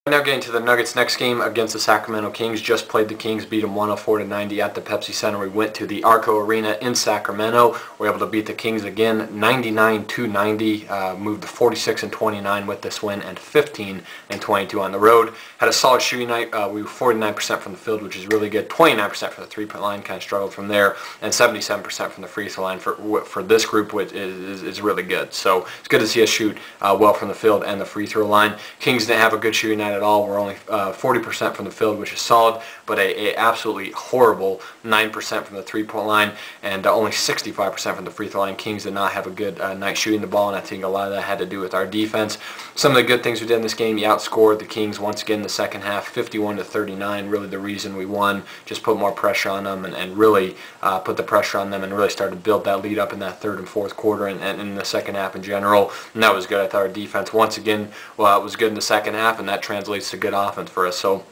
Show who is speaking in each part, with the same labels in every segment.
Speaker 1: Now getting to the Nuggets' next game against the Sacramento Kings. Just played the Kings, beat them 104-90 at the Pepsi Center. We went to the Arco Arena in Sacramento. We were able to beat the Kings again, 99-90. Moved to 46-29 with this win and 15-22 on the road. Had a solid shooting night. We were 49% from the field, which is really good. 29% from the three-point line, kind of struggled from there, and 77% from the free throw line for this group, which is really good. So it's good to see us shoot well from the field and the free throw line. Kings didn't have a good shooting night at all. We're only 40% from the field, which is solid, but a absolutely horrible 9% from the three-point line, and only 65% from the free throw line. Kings did not have a good night shooting the ball, and I think a lot of that had to do with our defense. Some of the good things we did in this game: you outscored the Kings once again in the second half, 51-39. Really the reason we won. Just put more pressure on them and really put the pressure on them and really started to build that lead up in that third and fourth quarter and in the second half in general. And that was good. I thought our defense once again, well, it was good in the second half, and that translates to good offense for us. So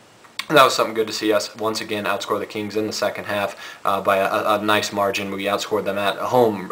Speaker 1: that was something good to see us once again outscore the Kings in the second half by a nice margin. We outscored them at home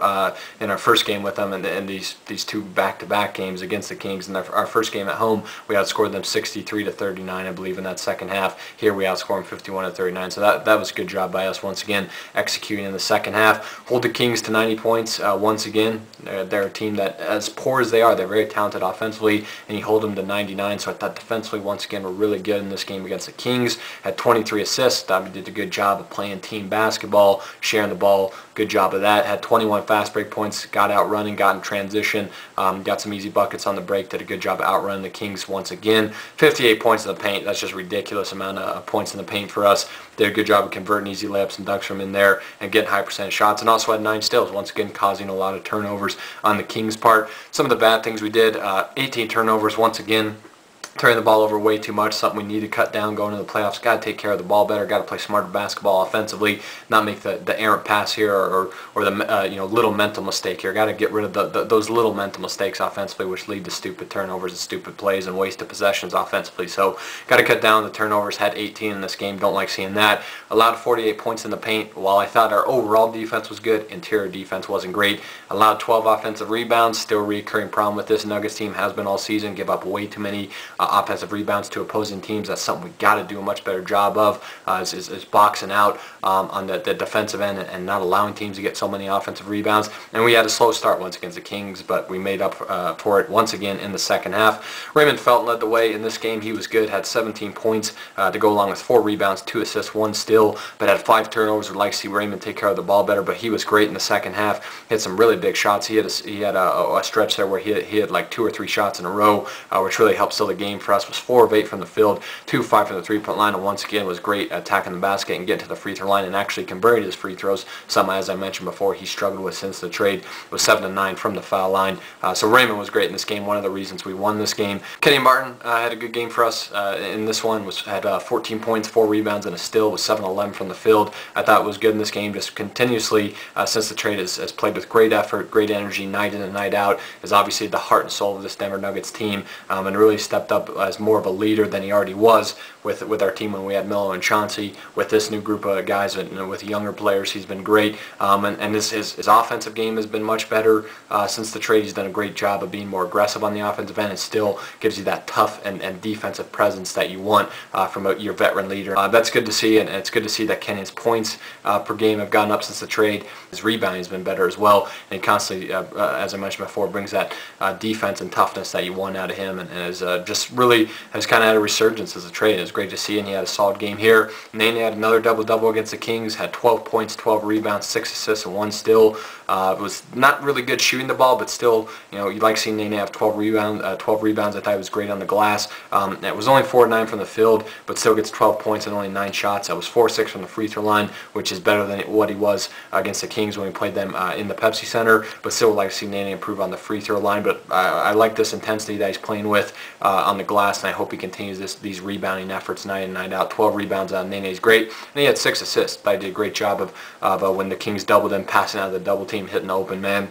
Speaker 1: in our first game with them, and these two back-to-back games against the Kings. In our first game at home, we outscored them 63-39, I believe, in that second half. Here we outscored them 51-39. So that was a good job by us once again executing in the second half. Hold the Kings to 90 points once again. They're a team that, as poor as they are, they're very talented offensively, and you hold them to 99. So I thought defensively once again we're really good in this game against the Kings. Had 23 assists. Thought we did a good job of playing team basketball, sharing the ball. Good job of that. Had 21 fast break points. Got out running. Got in transition. Got some easy buckets on the break. Did a good job of outrunning the Kings once again. 58 points in the paint. That's just a ridiculous amount of points in the paint for us. Did a good job of converting easy layups and dunks from in there and getting high percentage shots. And also had 9 steals. Once again, causing a lot of turnovers on the Kings' part. Some of the bad things we did: 18 turnovers once again. Turning the ball over way too much, something we need to cut down going into the playoffs. Got to take care of the ball better. Got to play smarter basketball offensively. Not make the errant pass here or the little mental mistake here. Got to get rid of those little mental mistakes offensively, which lead to stupid turnovers and stupid plays and wasted possessions offensively. So got to cut down the turnovers. Had 18 in this game. Don't like seeing that. Allowed 48 points in the paint. While I thought our overall defense was good, interior defense wasn't great. Allowed 12 offensive rebounds. Still a recurring problem with this Nuggets team. Has been all season. Give up way too many offensive rebounds to opposing teams. That's something we got to do a much better job of, is boxing out on the defensive end and not allowing teams to get so many offensive rebounds. And we had a slow start once against the Kings, but we made up for it once again in the second half. Raymond Felton led the way in this game. He was good, had 17 points to go along with 4 rebounds, 2 assists, 1 steal, but had 5 turnovers. Would like to see Raymond take care of the ball better, but he was great in the second half. Hit some really big shots. He had a stretch there where he had like 2 or 3 shots in a row, which really helped seal the game for us. Was 4 of 8 from the field, 2 of 5 from the three-point line, and once again was great attacking the basket and getting to the free throw line and actually converting his free throws. Some, as I mentioned before, he struggled with since the trade. Was 7 of 9 from the foul line. So Raymond was great in this game. One of the reasons we won this game. Kenny Martin had a good game for us in this one. Had 14 points, 4 rebounds, and a steal. Was 7 of 11 from the field. I thought it was good in this game. Just continuously since the trade has played with great effort, great energy, night in and night out. Is obviously the heart and soul of this Denver Nuggets team, and really stepped up as more of a leader than he already was with our team when we had Melo and Chauncey. With this new group of guys and with younger players, he's been great. And his offensive game has been much better since the trade. He's done a great job of being more aggressive on the offensive end and still gives you that tough and defensive presence that you want from your veteran leader. That's good to see, and it's good to see that Kenny's points per game have gone up since the trade. His rebounding has been better as well, and he constantly, as I mentioned before, brings that defense and toughness that you want out of him, and is just really has kind of had a resurgence as a trade. It was great to see, and he had a solid game here. Nene had another double-double against the Kings, had 12 points, 12 rebounds, 6 assists, and 1 steal. It was not really good shooting the ball, but still, you like seeing Nene have 12 rebounds. I thought he was great on the glass. It was only 4 of 9 from the field, but still gets 12 points and only 9 shots. That was 4 of 6 from the free throw line, which is better than what he was against the Kings when we played them in the Pepsi Center. But still would like to see Nene improve on the free throw line. But I like this intensity that he's playing with on the glass, and I hope he continues these rebounding efforts night in, night out. 12 rebounds on Nene is great, and he had 6 assists. But I did a great job of when the Kings doubled him, passing out of the double team, hitting the open man.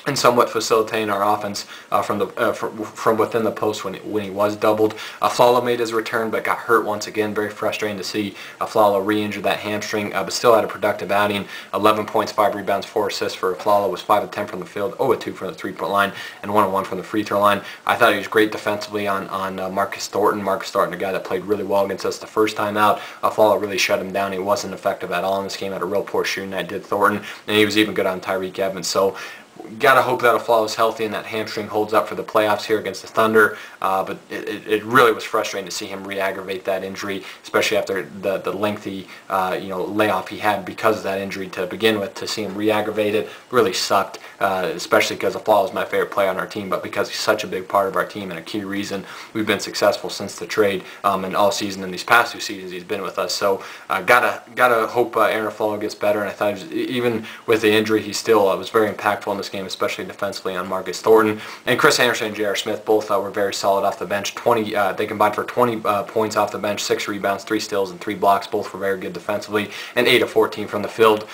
Speaker 1: and somewhat facilitating our offense from within the post when he was doubled. Flalo made his return but got hurt once again. Very frustrating to see Flalo re-injure that hamstring, but still had a productive outing. 11 points, 5 rebounds, 4 assists for Flalo. Was 5 of 10 from the field, 0 of 2 from the three-point line, and 1 of 1 from the free throw line. I thought he was great defensively on Marcus Thornton. Marcus Thornton, a guy that played really well against us the first time out. Flalo really shut him down. He wasn't effective at all in this game. Had a real poor shooting night, did Thornton, and he was even good on Tyreek Evans. So gotta hope that Flalo is healthy and that hamstring holds up for the playoffs here against the Thunder. But it really was frustrating to see him re-aggravate that injury, especially after the lengthy layoff he had because of that injury to begin with. To see him re-aggravate it really sucked, especially because Flalo is my favorite player on our team, but because he's such a big part of our team and a key reason we've been successful since the trade and all season and these past 2 seasons he's been with us. So gotta hope Aaron Flalo gets better. And I thought even with the injury, he still was very impactful in this game, especially defensively on Marcus Thornton. And Chris Anderson and J.R. Smith both were very solid off the bench. They combined for 20 points off the bench, 6 rebounds, 3 steals, and 3 blocks. Both were very good defensively, and 8 of 14 from the field.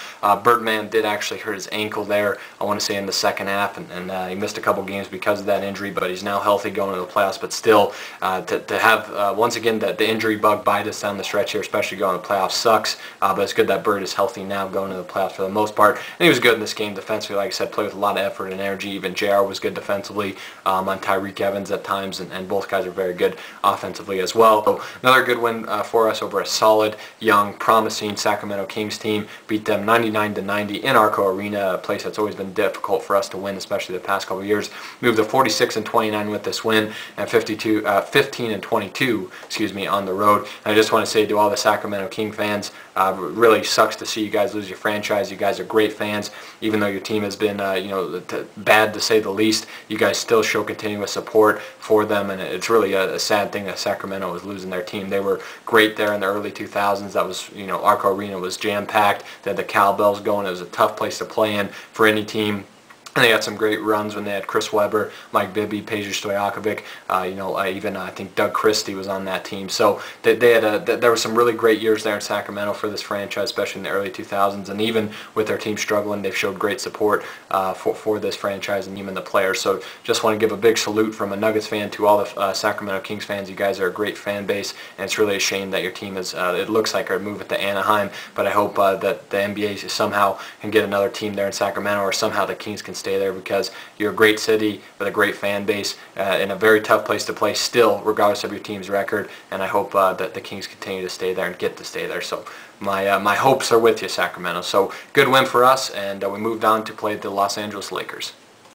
Speaker 1: Birdman did actually hurt his ankle there, I want to say, in the second half, and he missed a couple games because of that injury, but he's now healthy going into the playoffs. But still, to have, once again, the injury bug bite us down the stretch here, especially going to the playoffs, sucks. But it's good that Bird is healthy now going into the playoffs for the most part. And he was good in this game defensively, like I said, played with a lot of effort and energy. Even JR was good defensively on Tyreek Evans at times, and both guys are very good offensively as well. So another good win for us over a solid, young, promising Sacramento Kings team. Beat them 99-90 in Arco Arena, a place that's always been difficult for us to win, especially the past couple of years. Moved to 46-29 with this win, and 15-22, on the road. And I just want to say to all the Sacramento King fans, really sucks to see you guys lose your franchise. You guys are great fans, even though your team has been, bad to say the least. You guys still show continuous support for them, and it's really a sad thing that Sacramento was losing their team. They were great there in the early 2000s. That was, Arco Arena was jam-packed. They had the cowbells going. It was a tough place to play in for any team. And they had some great runs when they had Chris Webber, Mike Bibby, Peja Stojakovic. Even I think Doug Christie was on that team. So there were some really great years there in Sacramento for this franchise, especially in the early 2000s. And even with their team struggling, they've showed great support for this franchise and even the players. So just want to give a big salute from a Nuggets fan to all the Sacramento Kings fans. You guys are a great fan base, and it's really a shame that your team is, it looks like, are moving to Anaheim. But I hope that the NBA somehow can get another team there in Sacramento, or somehow the Kings can stay there, because you're a great city with a great fan base in a very tough place to play still, regardless of your team's record. And I hope that the Kings continue to stay there and get to stay there. So my hopes are with you, Sacramento. So good win for us, and we moved on to play the Los Angeles Lakers.